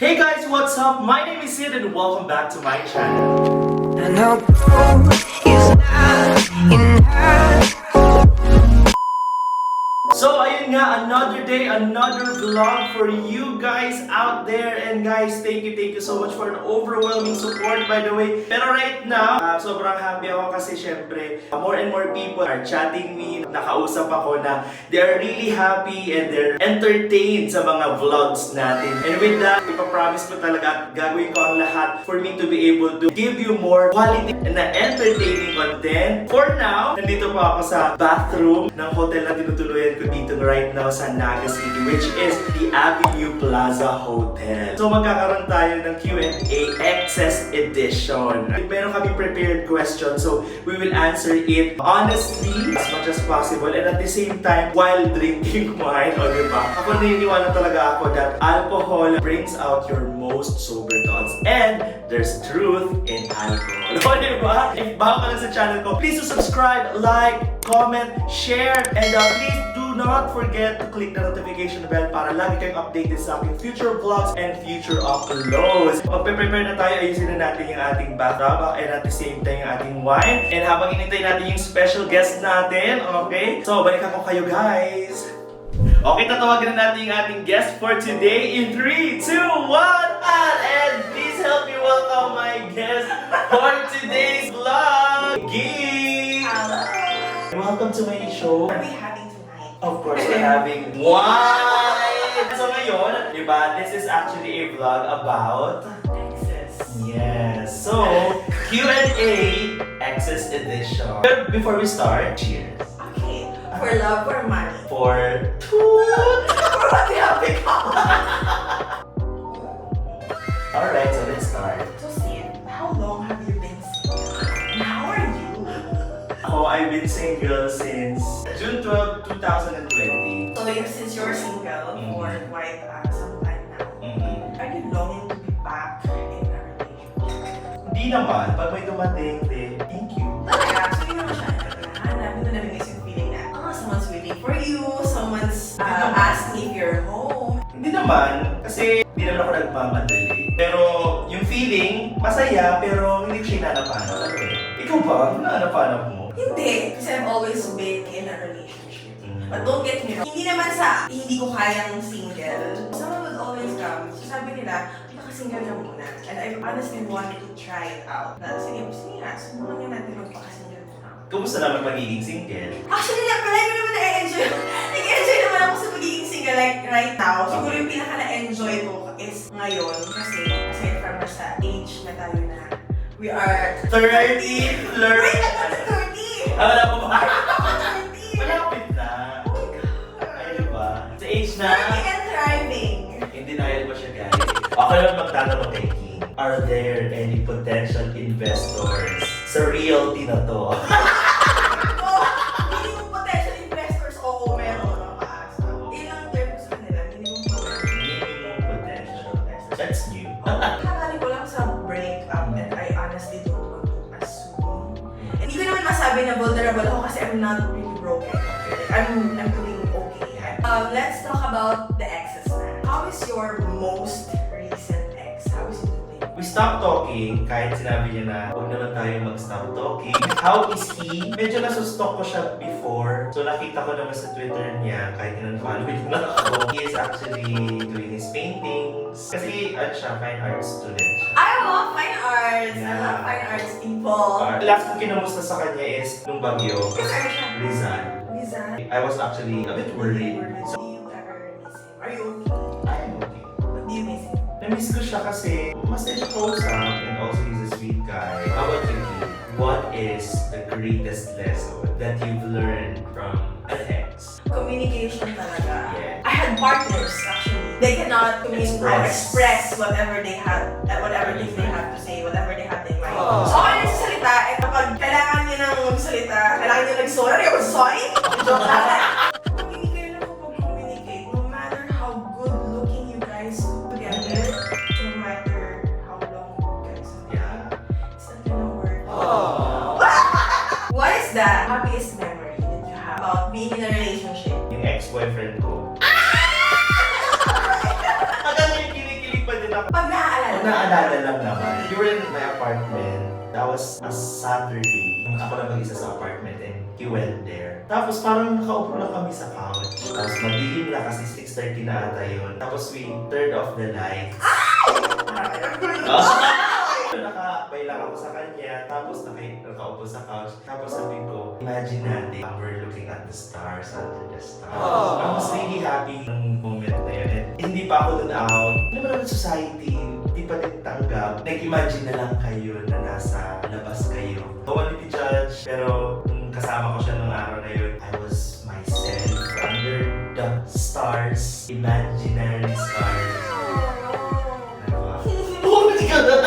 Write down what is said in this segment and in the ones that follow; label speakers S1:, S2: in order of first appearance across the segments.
S1: Hey guys, what's up? My name is Sid and welcome back to my channel.
S2: And our goal is not enough.
S1: So ayun nga, another day, another vlog for you guys out there. And guys, thank you so much for an overwhelming support by the way. Pero right now, sobrang happy ako kasi syempre, more and more people are chatting me. Nakausap ako na they're really happy and they're entertained sa mga vlogs natin. And with that, ipapromise ko talaga at gagawin ko ang lahat for me to be able to give you more quality and entertaining content. For now, nandito pa ako sa bathroom ng hotel na tinutuluyan ko dito right now sa Naga City, which is the Avenue Plaza Hotel. So magkakaroon tayo ng Q&A EXES Edition. Meron kami prepared questions, so we will answer it honestly as much as possible and at the same time while drinking wine. O diba? Ako naniniwala talaga ako that alcohol brings out your most sober thoughts and there's truth in alcohol. O diba? If bago ka lang sa channel ko, please subscribe, like, comment, share, and please do not forget to click the notification bell para lagi kayong updated sa aking future vlogs and future uploads. Magpe-prepare na tayo, ayusin na natin yung ating bathtub and at the same time yung ating wine. And habang inintay natin yung special guest natin, okay? So, balikan ko kayo guys! Okay, tatawagan na natin yung ating guest for today in 3, 2, 1, and please help me welcome my guest for today's vlog, Ging!
S3: Hello!
S1: Welcome to my show.
S3: What are we having tonight?
S1: Of course, we're having wine! So ngayon, diba, this is actually a vlog about
S3: EXES.
S1: yes. So, Q&A EXES Edition. But before we start, cheers.
S3: Okay. For love or money?
S1: For
S3: For what we have become.
S1: Alright, so let's start.
S3: So Sid, how long have you been single? And how are you?
S1: I've been single since June 12, 2020.
S3: So since you're single for quite some time now, are you longing to be back in a relationship?
S1: Hindi naman, pag may dumating, thank you.
S3: Talaga, so yun naman siya nagkakahanap. Hindi na nabigay yung feeling na, someone's waiting for you, someone's asking if you're home.
S1: Hindi naman, kasi hindi naman ako nagmamadali. Pero yung feeling, masaya, pero hindi ko siya hinanapanap. Ikaw ba? Ano hinanapanap mo?
S3: Hindi, kasi I've always been in a relationship. But don't get me wrong, hindi naman sa hindi ko kayang single. Someone would always come, so sabi nila, magpaka-single ka muna. And I honestly wanted to try it out. Na, sige nga, subukan nga natin magpaka-single muna.
S1: Kumusta naman pagiging single?
S3: Actually, na-apply ko naman na-enjoy. Nag-enjoy naman ako sa pagiging single like right now. Siguro yung pinaka na-enjoy ko is ngayon. Kasi aside from sa age na tayo na, we are
S1: 30, flirt.
S3: Wait, I'm not 30!
S1: Wala mo ba?
S3: I'm 30!
S1: Malapit na.
S3: Oh my God!
S1: Ay, diba? Sa age na,
S3: 30 and thriving!
S1: in denial mo siya guys. Ako lang magtatanong kay Ging. Are there any potential investors sa realty na to?
S3: Minimum potential investors, oo, meron nakaasa. Ilang terms sa kanila, minimum potential.
S1: Minimum potential investors. That's new.
S3: Kakali ko lang sa breakup and I honestly don't want to assume. And hindi ko naman masabi na vulnerable ako kasi I'm not really broken. I'm doing okay. Let's talk about the exes na. How is your most recent ex? How is he doing?
S1: We stopped talking kahit sinabi niya na huwag naman tayo mag-stop talking. How is he? Medyo nasustalk ko siya before. So nakita ko naman sa Twitter niya kahit in-unfollow niya na ako. He is actually doing his paintings. Kasi ano siya, fine arts student siya.
S3: I love fine arts! I
S1: Yeah.
S3: love fine arts people!
S1: Last ko kinamusta sa kanya is nung bagyo.
S3: Kasi ano siya?
S1: Rizal.
S3: Rizal?
S1: I was actually a bit worried.
S3: Do you ever miss him? Are you okay?
S1: I'm okay.
S3: What do you miss him?
S1: Na-miss ko siya kasi mas siya close up and also he's a sweet guy. How about you, Keith? What is the greatest lesson that you've learned from an ex?
S3: Communication talaga.
S1: Yeah.
S3: I had partners actually. They cannot express whatever they have, whatever things they have to say, whatever they have in mind.
S1: Oh.
S3: So ako nagsasalita, eh kapag kailangan nyo nang magsalita, kailangan nyo nag-sorry, or sorry? Joke lang. Pag hindi kayo nakapag-communicate, no matter how good looking you guys together, no matter how long you guys are together, it's not gonna work. What is the happiest memory that you have about being in a relationship?
S1: Yung ex-boyfriend ko. Hanggang ngayon kinikilig pa din ako.
S3: Pag naaalala.
S1: Pag naaalala lang naman. We were in my apartment. That was a Saturday. Ako lang mag-isa sa apartment and he went there. Tapos parang nakaupo lang kami sa couch. Tapos madilim na kasi 6:30 na ata yun. Tapos we turned off the lights. Nakabay lang ako sa kanya. Tapos nakaupo sa couch. Tapos sabi ko, imagine natin, we're looking at the stars under the stars. I was really happy ng moment na yun. And hindi pa ako dun out. Ano ba naman society? Hindi pa din tanggap. Nag-imagine na lang kayo na nasa labas kayo. No one will judge. Pero nung kasama ko siya nung araw na yun, I was myself under the stars. Imaginary stars. Oh my God!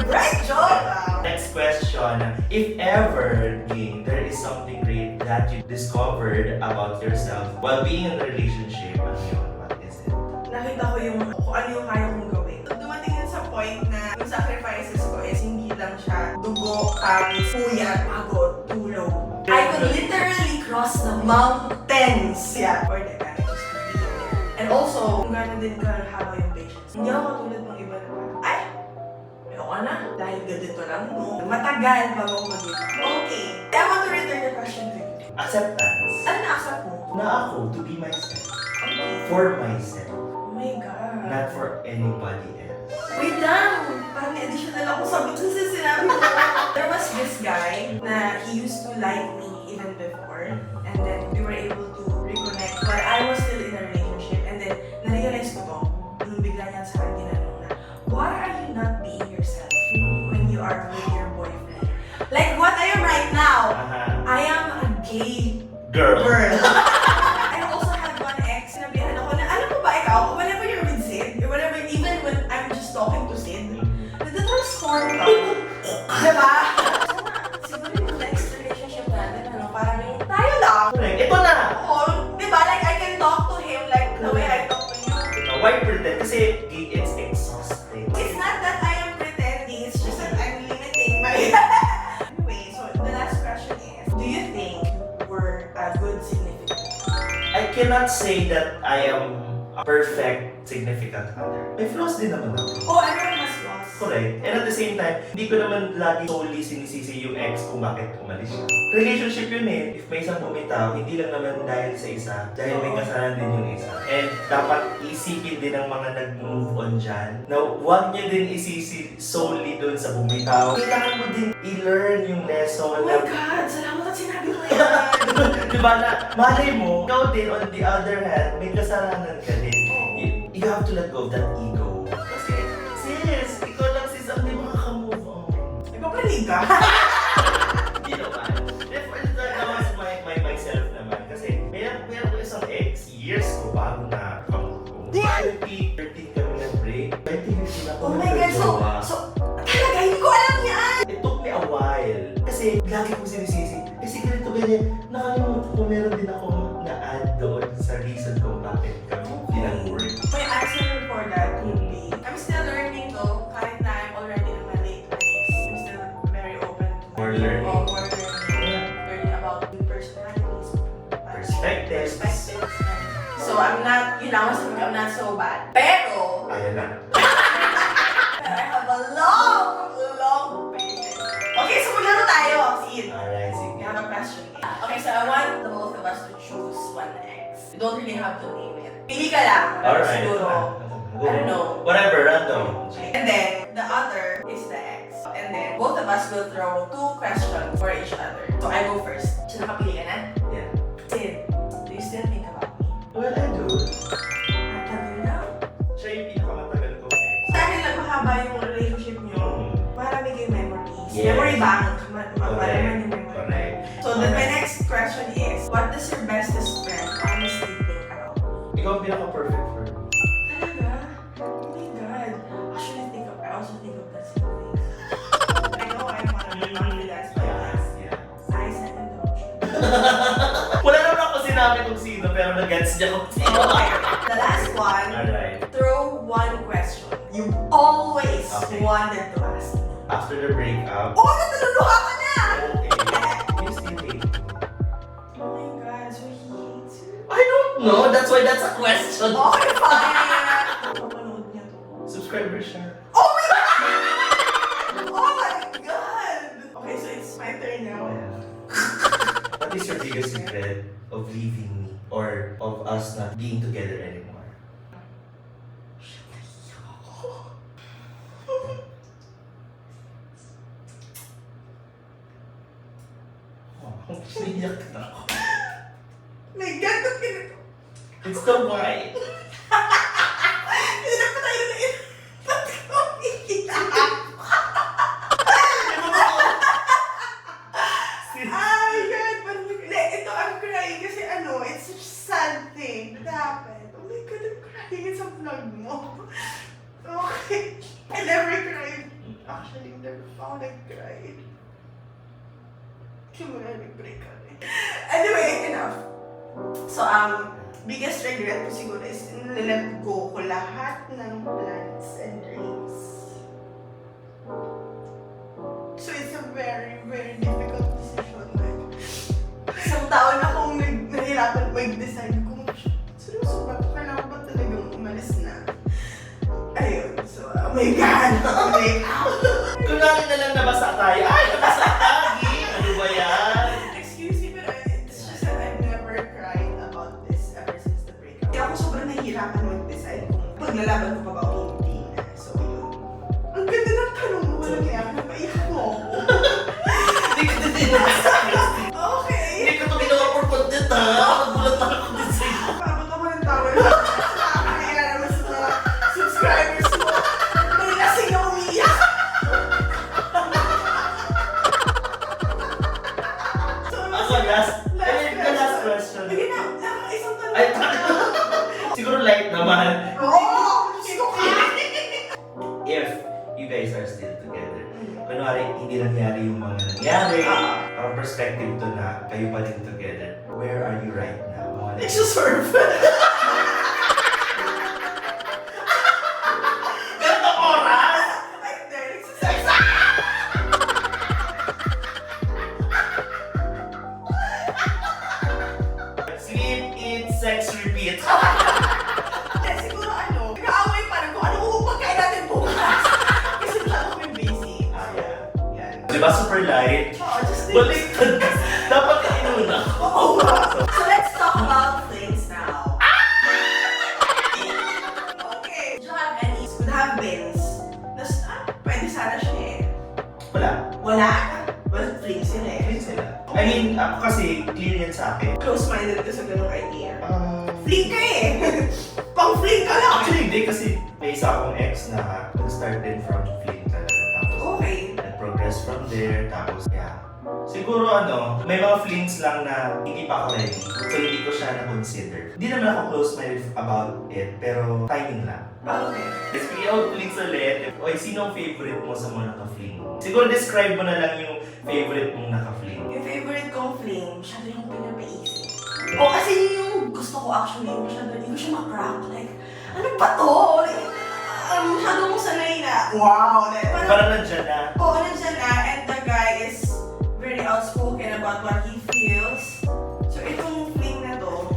S3: Right, John!
S1: Next question. If ever, Ging, there is something great that you discovered about yourself while being in a relationship, ano yun? What is it?
S3: Nakita ko kung ano yung kaya kong gawin. Dumating yun sa point na yung sacrifices ko is hindi lang siya dugo, pawis, puyat, pagod, tulog. I could literally cross the mountains, yeah, for the guy just to be there. And also, kung gano'n din haba yung patience. Hindi ako katulad ng iba na parang, ay, ayoko na, dahil ganito lang, no? Matagal bago ako mag-give. Okay, I want to return the question to you.
S1: Acceptance.
S3: Ano na-accept mo?
S1: Na ako, to be myself.
S3: Okay.
S1: For myself.
S3: Oh my God.
S1: Not for anybody else.
S3: Wait lang! Parang may additional ako sabi kasi sinabi ko. There was this guy na he used to like me even before. And then we were able to reconnect while I was still in a relationship. And then na-realize ko to nung bigla niya sa akin tinanong na, why are you not being yourself when you are with your boyfriend? Like what I am right now, I am a gay
S1: Girl.
S3: I also had one ex, sinabihan ako na, alam mo ba ikaw, whenever you're with Sid, or whenever, even when I'm just talking to Sid, nag-transform ka. Diba? Siguro yung next relationship natin, ano, parang yung tayo lang.
S1: Correct. Ito na!
S3: Oo, diba? Like, I can talk to him like the way I talk to you.
S1: Why pretend? Kasi it's exhausting.
S3: It's not that I am pretending, it's just that I'm limiting my... Anyway, so the last question is, do you think you were a good significant other?
S1: I cannot say that I am a perfect significant other. May flaws din naman ako.
S3: Oh, everyone has flaws.
S1: Correct. And at the same time, hindi ko naman lagi solely sinisisi yung ex kung bakit umalis siya. Relationship yun eh. If may isang bumitaw, hindi lang naman dahil sa isa, dahil may kasalanan din yung isa. And dapat isipin din ng mga nag-move on dyan na huwag niya din isisi solely dun sa bumitaw. Kailangan mo din i-learn yung lesson.
S3: Oh my God! Salamat at sinabi ko yan!
S1: Diba na, malay mo, ikaw din on the other hand, may kasalanan ka din. You have to let go of that ego. Kasi, sis, ikaw lang sis ang di makakamove on.
S3: Ipapalig ka?
S1: Hindi naman. Therefore, that was myself naman. Kasi, meron ko isang ex, years ko bago na kamove ko. 2013 kami nag-break. 2015 ako
S3: Oh my God! So, talaga, hindi ko alam yan!
S1: It took me a while. Kasi lagi kong sinisisi. Kasi ganito ganyan. Nakalimutan ko meron din ako na-add doon sa reason kung bakit kami hindi nag-work.
S3: My answer for that would be, I'm still learning though, kahit na I'm already in my late 20s. I'm still very open to
S1: More learning.
S3: More learning about new personalities,
S1: Perspectives.
S3: So I'm not, you know, I'm not so bad. Pero,
S1: Ayan na.
S3: I have a long patience. Okay, so maglaro tayo, Sid.
S1: Alright,
S3: We
S1: sige.
S3: have a question. Okay, so I want the both of us to choose one ex. You don't really have to name it. Pili ka lang.
S1: Alright.
S3: Siguro. I don't know.
S1: Whatever, random.
S3: And then, the other is the ex. And then, both of us will throw 2 questions for each other. So, I go first. So, nakapili ka na?
S1: Yeah.
S3: Sid, do you still think about me?
S1: Well, I do.
S3: Matagal na.
S1: Siya yung pinakamatagal ko ex.
S3: Dahil mahaba yung relationship nyo, marami kayong memories.
S1: Yes.
S3: Memory bank. Marami
S1: Correct.
S3: yung memory.
S1: Correct.
S3: So, then my next question is, what does your bestest friend honestly think about me?
S1: Ikaw ang pinaka-perfect for me.
S3: Talaga? Oh my God. I also think of that same thing. I know I'm one of the confidence, but
S1: Yeah.
S3: I said in the ocean.
S1: Wala naman ako sinabi kung sino, pero nag-gets niya kung sino.
S3: The last one,
S1: Alright.
S3: throw one question you always
S1: Okay.
S3: wanted to ask me.
S1: After the breakup,
S3: Oh, natululuha ka na!
S1: okay. You still hate me?
S3: Oh my God, so he hates you?
S1: I don't know. That's why that's a question.
S3: Okay, fine. Papanood niya to.
S1: subscriber siya.
S3: Oh my god! Oh my god! Okay, so it's my turn now.
S1: What is your biggest regret of leaving me or of us not being together anymore? Siniyak na ako.
S3: My god, ba't ganito?
S1: It's the white.
S3: Hindi na pa tayo na ba't ko iiyak? Ay, god, ito, I'm crying kasi it's such a sad thing that happened. Oh my god, I'm crying. It's a vlog mo. Okay. I never cried. Actually, never ako nag-cried. Simula nag-break kami. Anyway, enough. So, biggest regret ko siguro is nilet go ko lahat ng plans and dreams. So, it's a very, very difficult decision. Like, isang taon akong nahirapan mag-decide kung seryoso ba? Kailangan ba talagang umalis na? Ayun. So, oh my God! Break out!
S1: Kunwari na lang nabasa tayo. Ay, nabasa tayo! Ano ba yan?
S3: Excuse me, but it's just that I've never cried about this ever since the breakup. Kaya ako sobrang nahihirapan mag-decide kung paglalaban ko pa ba o hindi na. So, yun. Ang ganda ng tanong mo. Walang kaya napaiyak mo ako.
S1: Hindi ko din nabasa.
S3: Okay.
S1: Hindi ko ito ginawa for content ha. Nagulat ako din sa'yo.
S3: Parabot ako ng tawag. Nakakaya naman sa mga subscribers mo. May lasing na umiiyak. So,
S1: The last question.
S3: Sige na, isang tanong.
S1: Ay, siguro light naman.
S3: Oo! Sino ka?
S1: If you guys are still together, kunwari hindi nangyari yung mga nangyari, ang perspective to na kayo pa rin together, where are you right now?
S3: Nagsusurf.
S1: Ganito oras?
S3: Ay, hindi. Nagsusurf.
S1: Sleep, eat, sex, repeat.
S3: Hindi, siguro nag-aaway pa rin kung ano pagkain natin bukas. Kasi masyado kami busy. Yan.
S1: Diba super light?
S3: Oo, just
S1: Baliktad ka. Dapat ka inuna.
S3: Oo. So let's talk about things now. Okay. Do you have any could have beens? Pwede sana siya eh.
S1: Wala.
S3: Wala? Well, flings yun eh.
S1: Ayun sila. I mean, ako kasi clear yan sa akin.
S3: Close-minded ka sa ganung idea. Fling ka eh! Pang-fling ka lang!
S1: Actually, hindi kasi may isa akong ex na nag-start din from fling talaga. Tapos,
S3: Okay.
S1: nag-progress from there. Tapos, yeah. Siguro may mga flings lang na hindi pa ako ready. So, hindi ko siya na-consider. Hindi naman ako close-minded about it, pero timing lang.
S3: Okay.
S1: Speaking of flings ulit, oy, sino ang favorite mo sa mga naka-fling? Siguro describe mo na lang yung favorite mong naka-fling.
S3: Yung favorite kong fling, masyado yung pinapaisip. O kasi yun yung gusto ko actually, masyado, hindi ko siya makrack. Like, ano ba to? Like, masyado kong sanay na, wow! Like,
S1: Parang nandiyan na.
S3: oo, nandiyan na, and the guy is very outspoken about what he feels. So itong fling na to,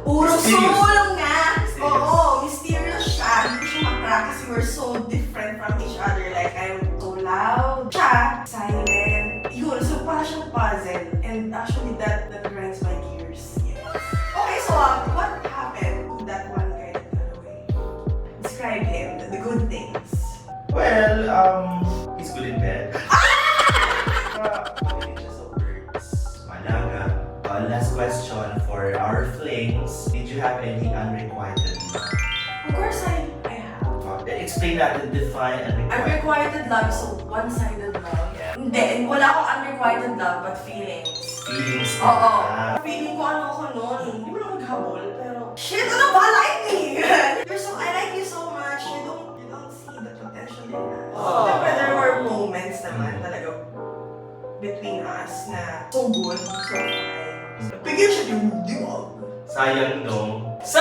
S3: puro
S1: Mysterious.
S3: solo nga!
S1: Mysterious.
S3: Oo, mysterious siya. Hindi ko siya makrack kasi we're so different from each other. Like, I'm so loud. Siya, silent. Yun, so parang siyang puzzle. And actually, that grinds my gears. Yes. Okay, so what happened to that one guy that got away? Describe him, the good things.
S1: Well, he's good in bed. Just of words. Malaga. Last question for our flings. Did you have any unrequited love?
S3: Of course, I have.
S1: Explain natin, define unrequited.
S3: Unrequited love, so one-sided love.
S1: Yeah.
S3: Hindi, wala akong unrequited love, but feelings.
S1: Feelings na.
S3: Oo. Feeling ko ano ako noon, hindi mo lang maghabol, pero shit, ano ba like me? I like you so much, you don't see the potential in us.
S1: Oh.
S3: But there were moments naman talaga between us na so good, so fine. Bigyan siya yung diwag.
S1: Sayang no. So,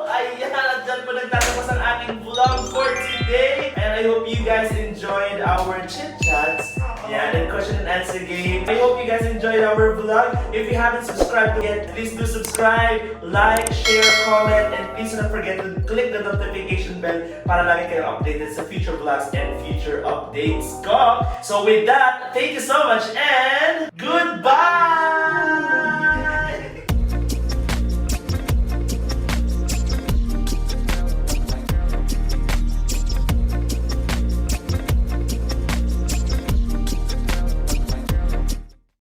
S1: ayan, at dyan po nagtatapos ang ating vlog for today. And I hope you guys enjoyed our chit-chats. Yeah, and question and answer game. I hope you guys enjoyed our vlog. If you haven't subscribed yet, please do subscribe, like, share, comment, and please don't forget to click the notification bell para lagi kayo updated sa future vlogs and future updates ko. So with that, thank you so much and goodbye!